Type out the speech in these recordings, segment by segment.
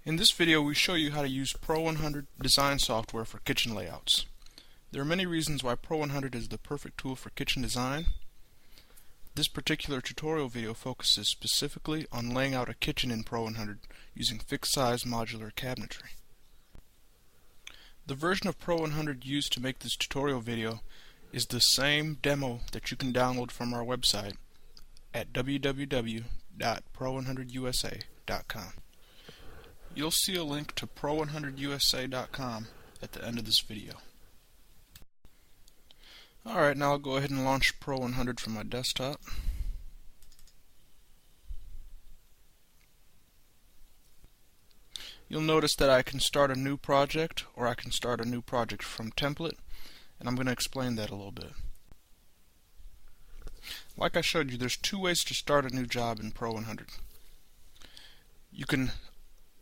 In this video we show you how to use Pro100 Design Software for kitchen layouts. There are many reasons why Pro100 is the perfect tool for kitchen design. This particular tutorial video focuses specifically on laying out a kitchen in Pro100 using fixed size modular cabinetry. The version of Pro100 used to make this tutorial video is the same demo that you can download from our website at www.pro100usa.com. You'll see a link to pro100usa.com at the end of this video. Alright, now I'll go ahead and launch Pro100 from my desktop. You'll notice that I can start a new project, or I can start a new project from template, and I'm going to explain that a little bit. Like I showed you, there's two ways to start a new job in Pro100. You can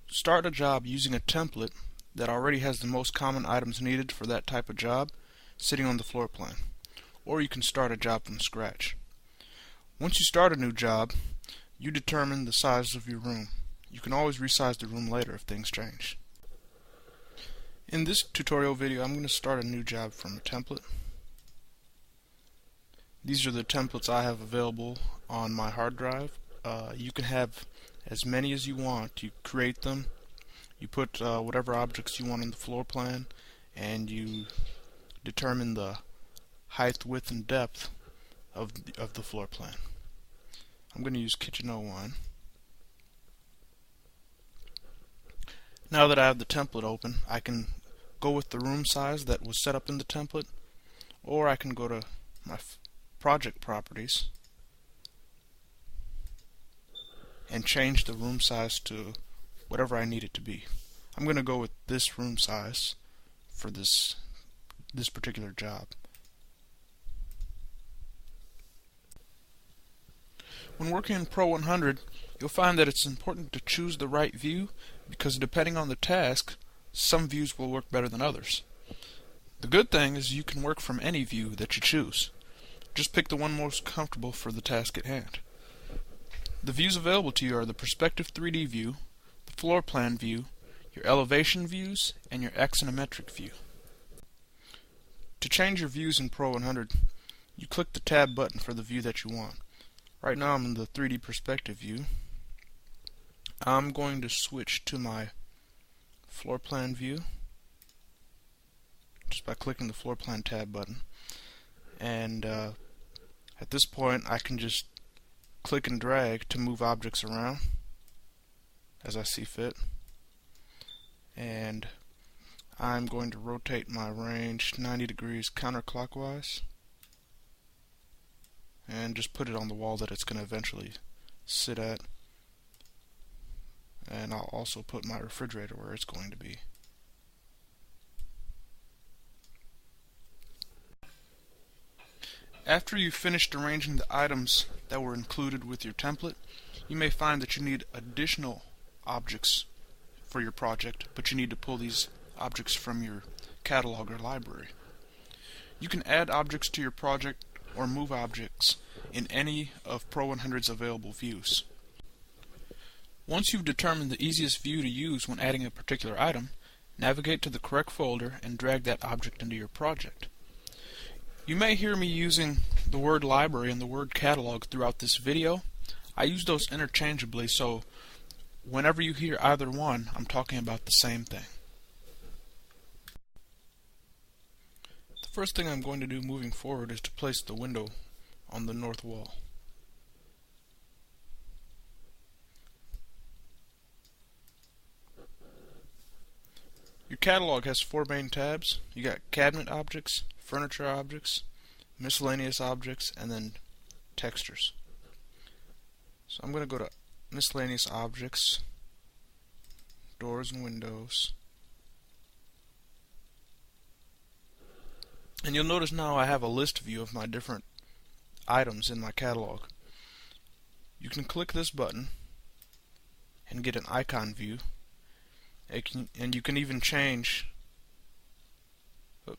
start a job using a template that already has the most common items needed for that type of job sitting on the floor plan, or you can start a job from scratch. Once you start a new job, you determine the size of your room. You can always resize the room later if things change. In this tutorial video, I'm going to start a new job from a template. These are the templates I have available on my hard drive. You can have as many as you want. You create them, you put whatever objects you want on the floor plan, and you determine the height, width, and depth of the floor plan. I'm going to use Kitchen 01. Now that I have the template open, I can go with the room size that was set up in the template, or I can go to my project properties and change the room size to whatever I need it to be. I'm going to go with this room size for this particular job. When working in Pro100, you'll find that it's important to choose the right view, because depending on the task, some views will work better than others. The good thing is you can work from any view that you choose. Just pick the one most comfortable for the task at hand. The views available to you are the perspective 3D view, the floor plan view, your elevation views, and your axonometric view. To change your views in Pro100, you click the tab button for the view that you want. Right now I'm in the 3D perspective view. I'm going to switch to my floor plan view just by clicking the floor plan tab button. And at this point I can just click and drag to move objects around as I see fit. And I'm going to rotate my range 90 degrees counterclockwise and just put it on the wall that it's going to eventually sit at. And I'll also put my refrigerator where it's going to be. After you've finished arranging the items that were included with your template, you may find that you need additional objects for your project, but you need to pull these objects from your catalog or library. You can add objects to your project or move objects in any of Pro100's available views. Once you've determined the easiest view to use when adding a particular item, navigate to the correct folder and drag that object into your project. You may hear me using the word library and the word catalog throughout this video. I use those interchangeably, so whenever you hear either one, I'm talking about the same thing. The first thing I'm going to do moving forward is to place the window on the north wall. Your catalog has four main tabs. You got cabinet objects, furniture objects, miscellaneous objects, and then textures. So I'm going to go to miscellaneous objects, doors and windows. And you'll notice now I have a list view of my different items in my catalog. You can click this button and get an icon view. And you can even change the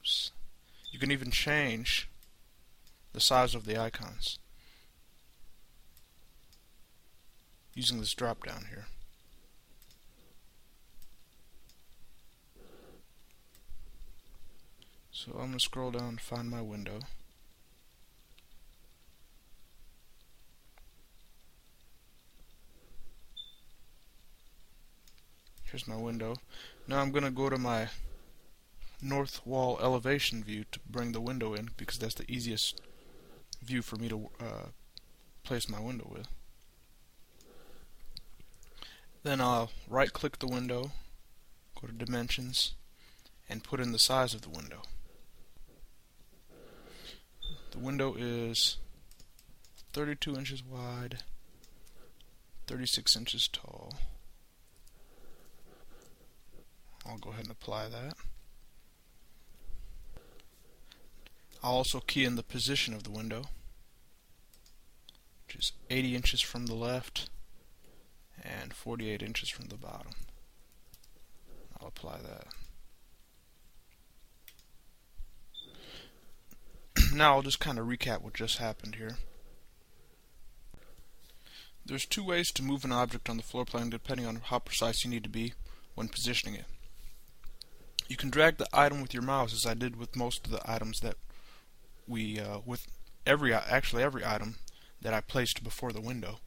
size of the icons using this drop down here. So I'm going to scroll down and find my window. Here's my window. Now I'm going to go to my north wall elevation view to bring the window in, because that's the easiest view for me to place my window with. Then I'll right click the window, go to dimensions, and put in the size of the window. The window is 32 inches wide, 36 inches tall. I'll go ahead and apply that. I'll also key in the position of the window, which is 80 inches from the left and 48 inches from the bottom. I'll apply that. Now I'll just kind of recap what just happened here. There's two ways to move an object on the floor plan depending on how precise you need to be when positioning it. You can drag the item with your mouse, as I did with most of the items that with actually every item that I placed before the window.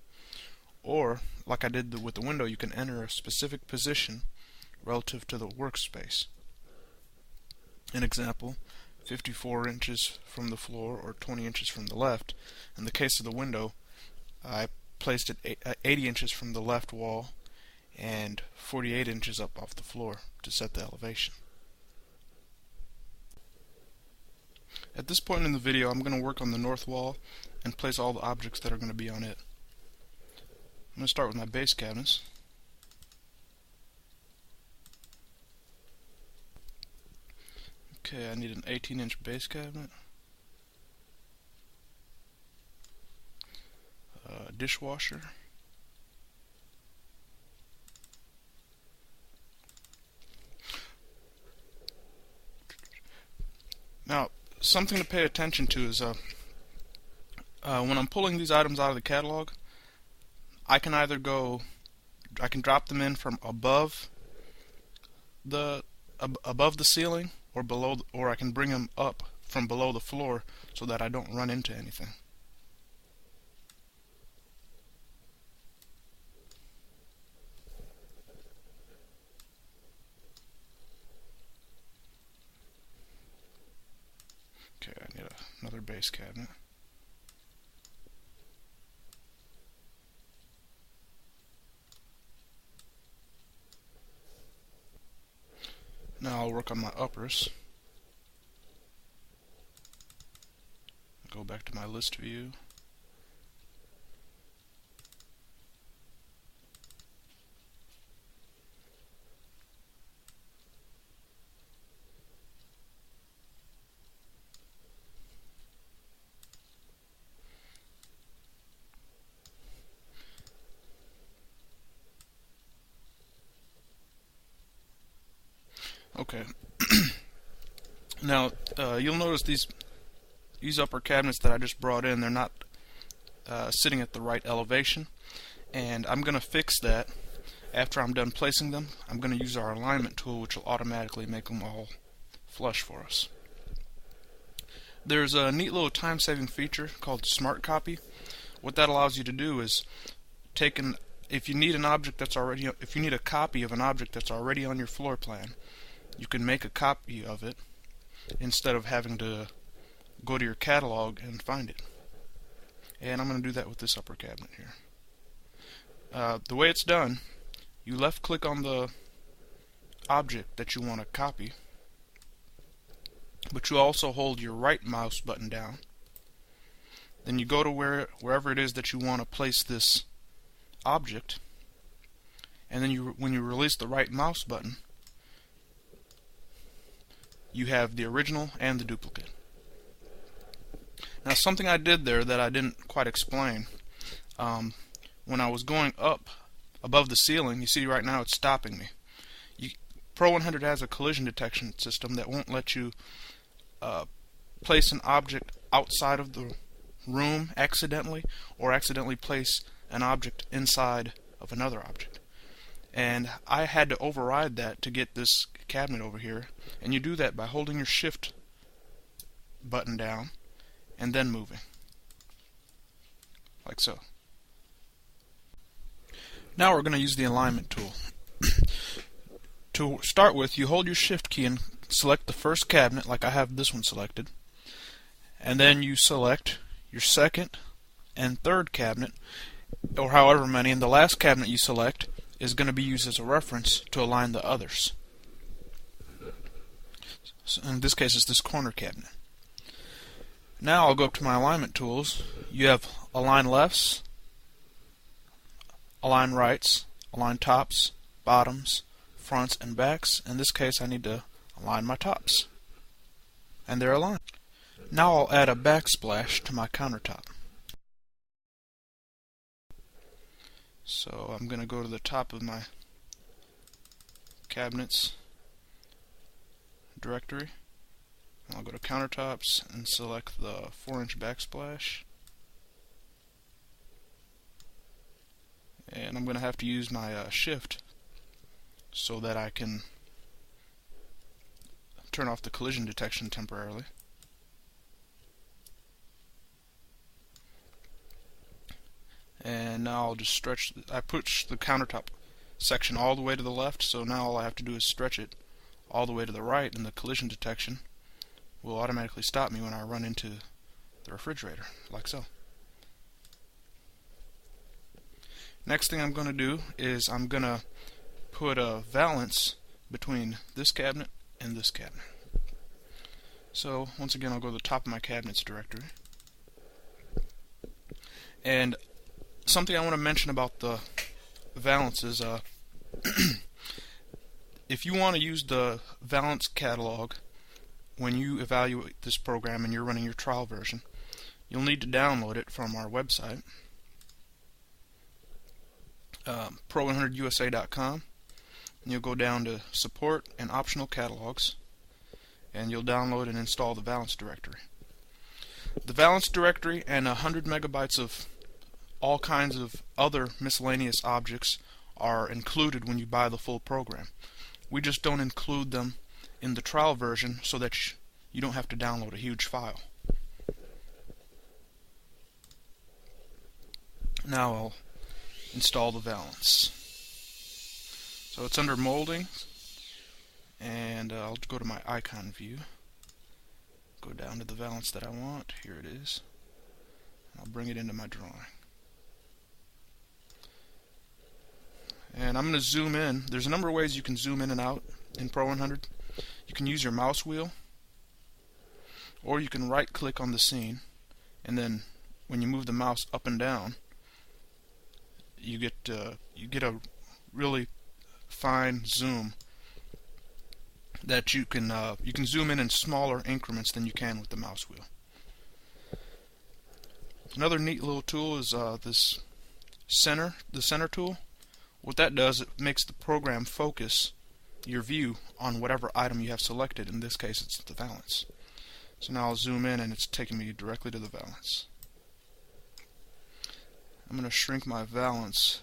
Or, like I did with the window, you can enter a specific position relative to the workspace. An example, 54 inches from the floor or 20 inches from the left. In the case of the window, I placed it 80 inches from the left wall and 48 inches up off the floor to set the elevation. At this point in the video, I'm going to work on the north wall and place all the objects that are going to be on it. I'm going to start with my base cabinets. Okay, I need an 18-inch base cabinet, a dishwasher, now something to pay attention to is when I'm pulling these items out of the catalog, I can drop them in from above the ceiling or below, or I can bring them up from below the floor so that I don't run into anything. Okay, I need another base cabinet. Now I'll work on my uppers. Go back to my list view. Okay. Now you'll notice these upper cabinets that I just brought in, they're not sitting at the right elevation, and I'm going to fix that after I'm done placing them. I'm going to use our alignment tool, which will automatically make them all flush for us. There's a neat little time-saving feature called Smart Copy. What that allows you to do is if you need a copy of an object that's already on your floor plan, you can make a copy of it instead of having to go to your catalog and find it. And I'm going to do that with this upper cabinet here. The way it's done, you left click on the object that you want to copy, but you also hold your right mouse button down. Then you go to wherever it is that you want to place this object, and then when you release the right mouse button, you have the original and the duplicate. Now, something I did there that I didn't quite explain, when I was going up above the ceiling, you see right now it's stopping me. Pro100 has a collision detection system that won't let you place an object outside of the room accidentally, or accidentally place an object inside of another object. And I had to override that to get this cabinet over here, and you do that by holding your shift button down and then moving, like so. Now we're going to use the alignment tool. To start with, you hold your shift key and select the first cabinet, like I have this one selected, and then you select your second and third cabinet, or however many, and the last cabinet you select is going to be used as a reference to align the others. So in this case, it's this corner cabinet. Now I'll go up to my alignment tools. You have align lefts, align rights, align tops, bottoms, fronts, and backs. In this case, I need to align my tops, and they're aligned. Now I'll add a backsplash to my countertop. So I'm going to go to the top of my cabinets directory. I'll go to Countertops and select the 4-inch backsplash. And I'm going to have to use my shift so that I can turn off the collision detection temporarily. And now I'll just stretch. I push the countertop section all the way to the left, so now all I have to do is stretch it all the way to the right, and the collision detection will automatically stop me when I run into the refrigerator, like so. Next thing I'm going to do is I'm going to put a valance between this cabinet and this cabinet. So once again, I'll go to the top of my cabinets directory. And something I want to mention about the valances, if you want to use the valance catalog when you evaluate this program and you're running your trial version, you'll need to download it from our website, Pro100USA.com. And you'll go down to Support and Optional Catalogs, and you'll download and install the valance directory. The valance directory and 100 megabytes of all kinds of other miscellaneous objects are included when you buy the full program. We just don't include them in the trial version so that you don't have to download a huge file. Now I'll install the valance. So it's under molding, and I'll go to my icon view, go down to the valance that I want. Here it is. I'll bring it into my drawing. And I'm going to zoom in. There's a number of ways you can zoom in and out in Pro100. You can use your mouse wheel, or you can right click on the scene, and then when you move the mouse up and down, you get a really fine zoom that you can zoom in smaller increments than you can with the mouse wheel. Another neat little tool is the center tool. What that does, it makes the program focus your view on whatever item you have selected. In this case, it's the valance. So now I'll zoom in, and it's taking me directly to the valance. I'm going to shrink my valance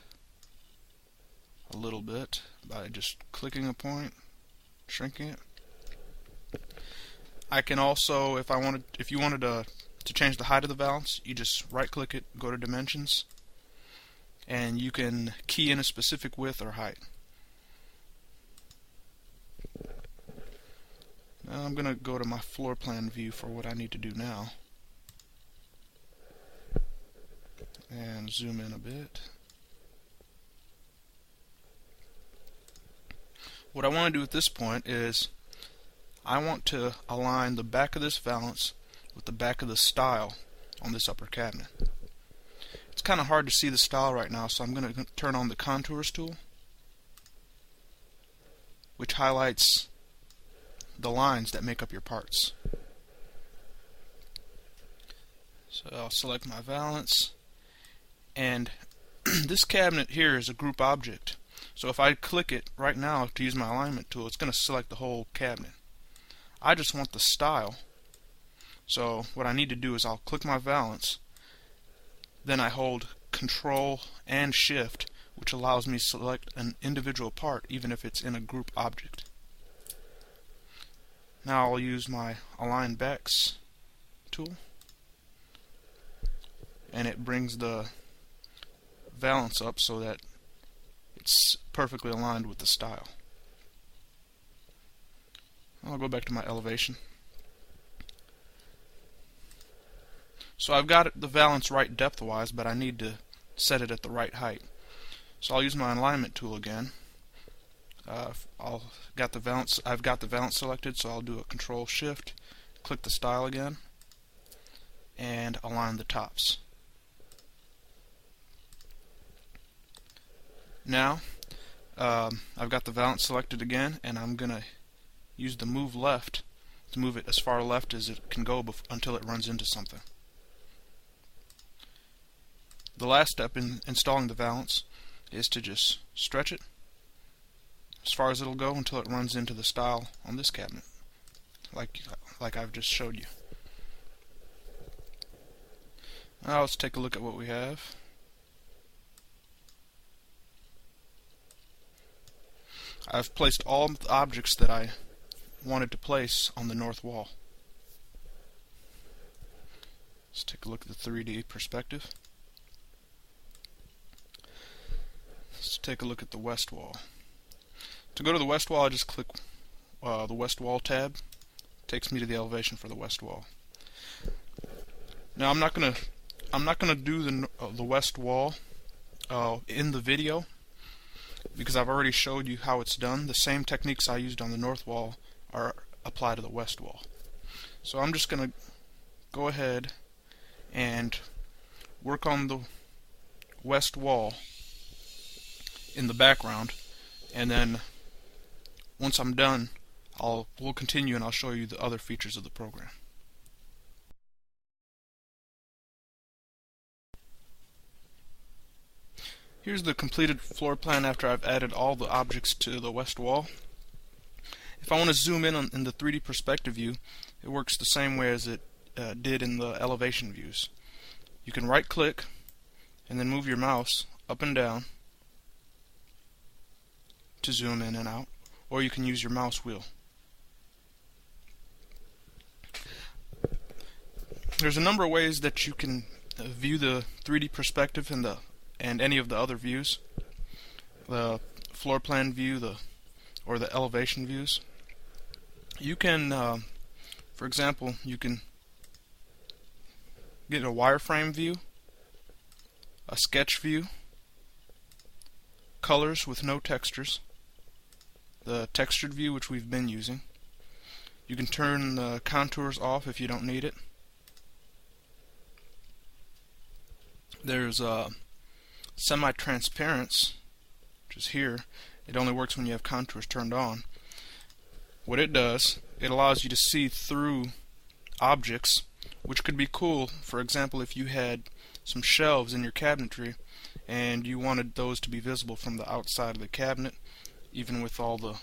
a little bit by just clicking a point, shrinking it. I can also, if you wanted to change the height of the valance, you just right click it, go to dimensions, and you can key in a specific width or height. Now I'm going to go to my floor plan view for what I need to do now, and zoom in a bit. What I want to do at this point is I want to align the back of this valance with the back of the stile on this upper cabinet. It's kind of hard to see the stile right now, so I'm going to turn on the Contours tool, which highlights the lines that make up your parts. So I'll select my valance, and this cabinet here is a group object. So if I click it right now to use my alignment tool, it's going to select the whole cabinet. I just want the stile. So what I need to do is I'll click my valance, then I hold Control and Shift, which allows me to select an individual part even if it's in a group object. Now I'll use my Align Backs tool, and it brings the valance up so that it's perfectly aligned with the style. I'll go back to my elevation. So I've got the valance right depth-wise, but I need to set it at the right height. So I'll use my alignment tool again. I've got the valance selected, so I'll do a Control-Shift, click the style again, and align the tops. Now I've got the valance selected again, and I'm going to use the move left to move it as far left as it can go until it runs into something. The last step in installing the valance is to just stretch it as far as it'll go until it runs into the style on this cabinet, like I've just showed you. Now let's take a look at what we have. I've placed all the objects that I wanted to place on the north wall. Let's take a look at the 3D perspective. Let's take a look at the west wall. To go to the west wall, I just click the west wall tab. It takes me to the elevation for the west wall. Now I'm not gonna do the west wall in the video, because I've already showed you how it's done. The same techniques I used on the north wall are applied to the west wall. So I'm just going to go ahead and work on the west wall in the background, and then once I'm done, we'll continue and I'll show you the other features of the program. Here's the completed floor plan after I've added all the objects to the west wall. If I want to zoom in the 3D perspective view, it works the same way as it did in the elevation views. You can right click and then move your mouse up and down to zoom in and out, or you can use your mouse wheel. There's a number of ways that you can view the 3D perspective and any of the other views, the floor plan view, or the elevation views. You can, for example, you can get a wireframe view, a sketch view, colors with no textures, the textured view, which we've been using. You can turn the contours off if you don't need it. There's semi-transparence, which is here. It only works when you have contours turned on. What it does, it allows you to see through objects, which could be cool. For example, if you had some shelves in your cabinetry and you wanted those to be visible from the outside of the cabinet, even with all the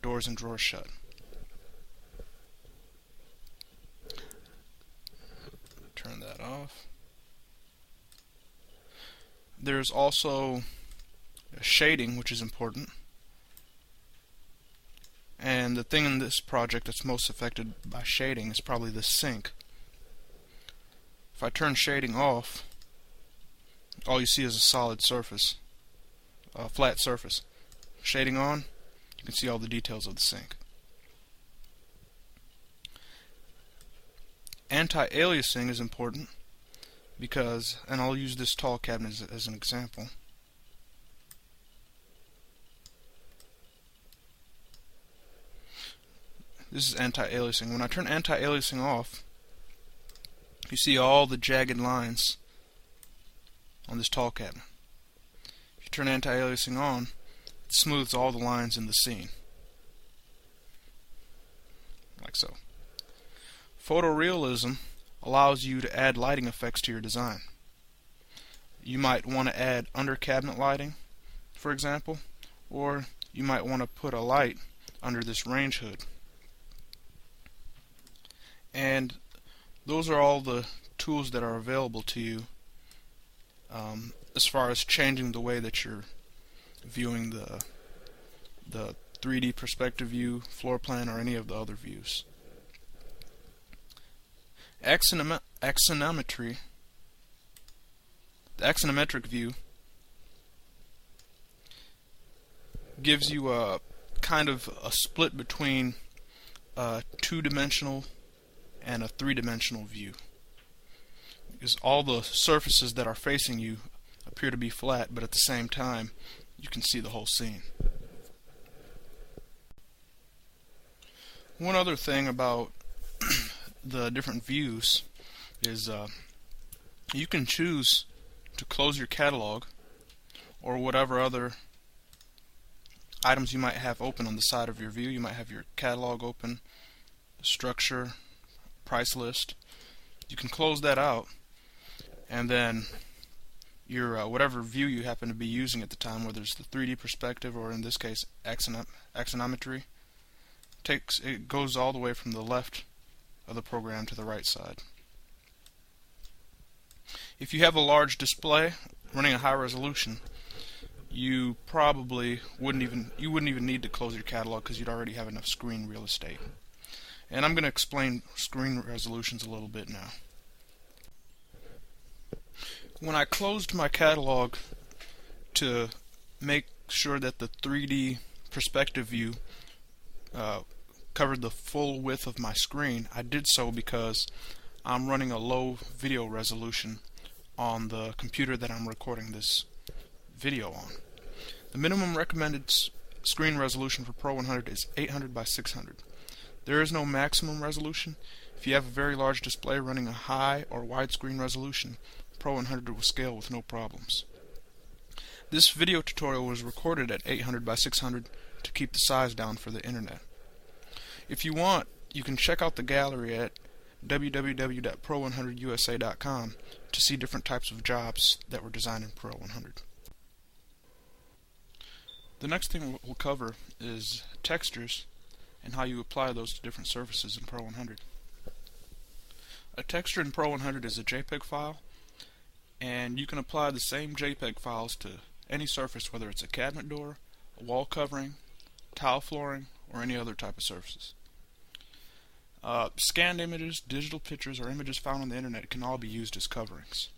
doors and drawers shut. Turn that off. There's also shading, which is important. And the thing in this project that's most affected by shading is probably the sink. If I turn shading off, all you see is a solid surface, a flat surface. Shading on, you can see all the details of the sink. Anti-aliasing is important because, and I'll use this tall cabinet as an example. This is anti-aliasing. When I turn anti-aliasing off, you see all the jagged lines on this tall cabinet. If you turn anti-aliasing on, it smooths all the lines in the scene, like so. Photorealism allows you to add lighting effects to your design. You might want to add under cabinet lighting, for example, or you might want to put a light under this range hood. And those are all the tools that are available to you as far as changing the way that you're viewing the 3D perspective view, floor plan, or any of the other views. Axonometry, the axonometric view, gives you a kind of a split between a two-dimensional and a three-dimensional view, because all the surfaces that are facing you appear to be flat, but at the same time you can see the whole scene. One other thing about the different views is you can choose to close your catalog or whatever other items you might have open on the side of your view. You might have your catalog open, structure, price list. You can close that out, and then your whatever view you happen to be using at the time, whether it's the 3D perspective or in this case axonometry, it goes all the way from the left of the program to the right side. If you have a large display running a high resolution, you probably wouldn't even need to close your catalog because you'd already have enough screen real estate. And I'm going to explain screen resolutions a little bit now. When I closed my catalog to make sure that the 3D perspective view covered the full width of my screen, I did so because I'm running a low video resolution on the computer that I'm recording this video on. The minimum recommended screen resolution for Pro 100 is 800 by 600. There is no maximum resolution. If you have a very large display running a high or widescreen resolution, Pro 100 will scale with no problems. This video tutorial was recorded at 800 by 600 to keep the size down for the internet. If you want, you can check out the gallery at www.pro100usa.com to see different types of jobs that were designed in Pro 100. The next thing we'll cover is textures and how you apply those to different surfaces in Pro 100. A texture in Pro 100 is a JPEG file, and you can apply the same JPEG files to any surface, whether it's a cabinet door, a wall covering, tile flooring, or any other type of surfaces. Scanned images, digital pictures, or images found on the internet can all be used as coverings.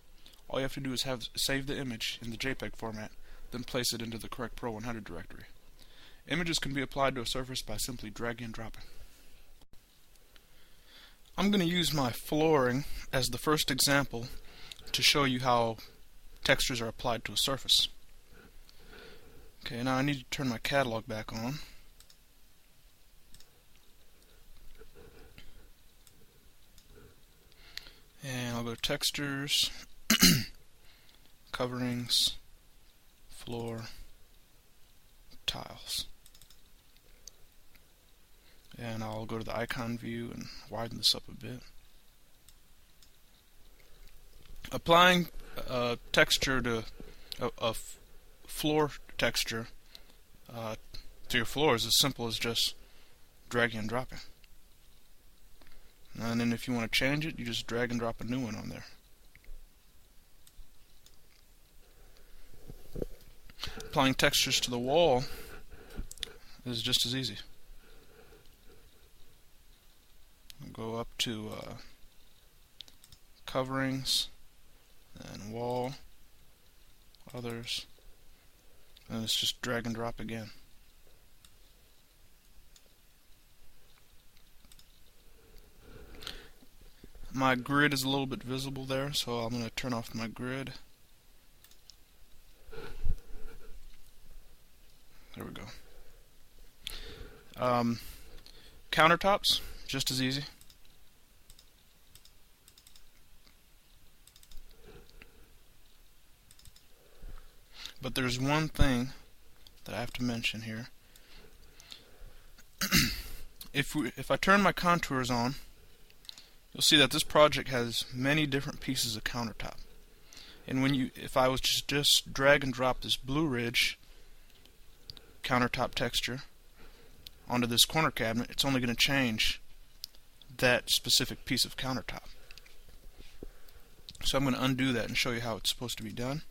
All you have to do is save the image in the JPEG format, then place it into the correct Pro 100 directory. Images can be applied to a surface by simply dragging and dropping. I'm going to use my flooring as the first example to show you how textures are applied to a surface. Okay, now I need to turn my catalog back on. And I'll go to textures, coverings, floor, tiles. And I'll go to the icon view and widen this up a bit. Applying a texture to a floor texture to your floor is as simple as just dragging and dropping. And then if you want to change it, you just drag and drop a new one on there. Applying textures to the wall is just as easy. I'll go up to coverings, and wall, others, and it's just drag and drop again. My grid is a little bit visible there, so I'm going to turn off my grid. There we go. Countertops, just as easy. But there's one thing that I have to mention here. If I turn my contours on, you'll see that this project has many different pieces of countertop. And if I was just drag and drop this Blue Ridge countertop texture onto this corner cabinet, it's only going to change that specific piece of countertop. So I'm going to undo that and show you how it's supposed to be done.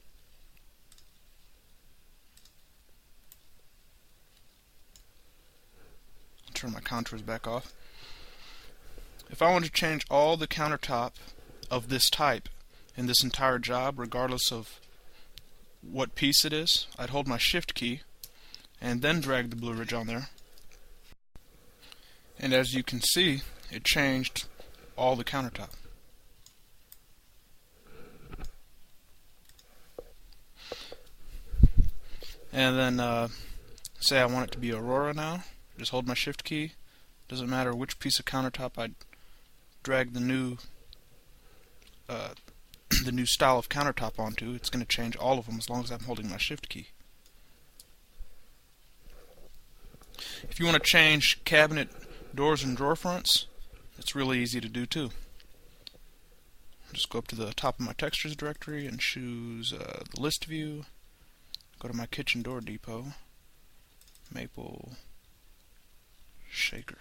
Turn my contours back off. If I want to change all the countertop of this type in this entire job, regardless of what piece it is, I'd hold my Shift key and then drag the Blue Ridge on there. And as you can see, it changed all the countertop. And then say I want it to be Aurora now. Just hold my Shift key. Doesn't matter which piece of countertop I drag the new style of countertop onto. It's going to change all of them as long as I'm holding my Shift key. If you want to change cabinet doors and drawer fronts, it's really easy to do too. Just go up to the top of my textures directory and choose the list view. Go to my kitchen door depot, maple shaker.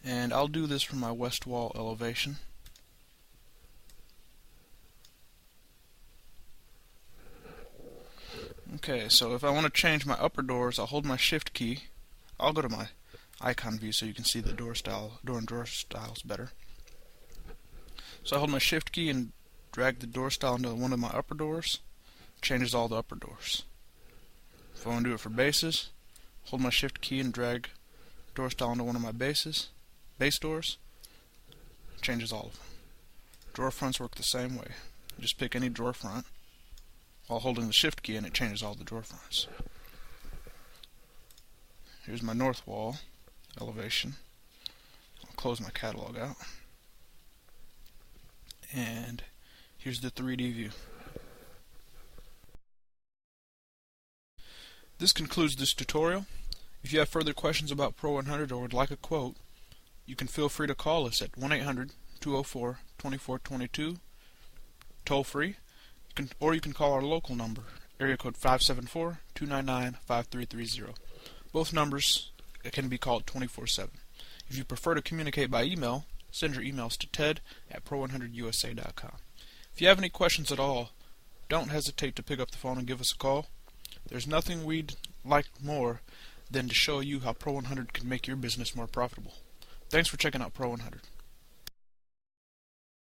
And I'll do this for my west wall elevation. Okay, so if I want to change my upper doors, I'll hold my Shift key. I'll go to my icon view so you can see the door and drawer styles better. So I hold my Shift key and drag the door style into one of my upper doors. Changes all the upper doors. If I want to do it for bases, hold my Shift key and drag door style into one of my base doors. Changes all of them. Drawer fronts work the same way. Just pick any drawer front while holding the Shift key and it changes all the drawer fronts. Here's my north wall elevation. I'll close my catalog out. And here's the 3D view. This concludes this tutorial. If you have further questions about Pro100 or would like a quote, you can feel free to call us at 1-800-204-2422, toll free, or you can call our local number, area code 574-299-5330. Both numbers can be called 24/7. If you prefer to communicate by email, send your emails to ted@pro100usa.com. If you have any questions at all, don't hesitate to pick up the phone and give us a call. There's nothing we'd like more than to show you how Pro100 can make your business more profitable. Thanks for checking out Pro100.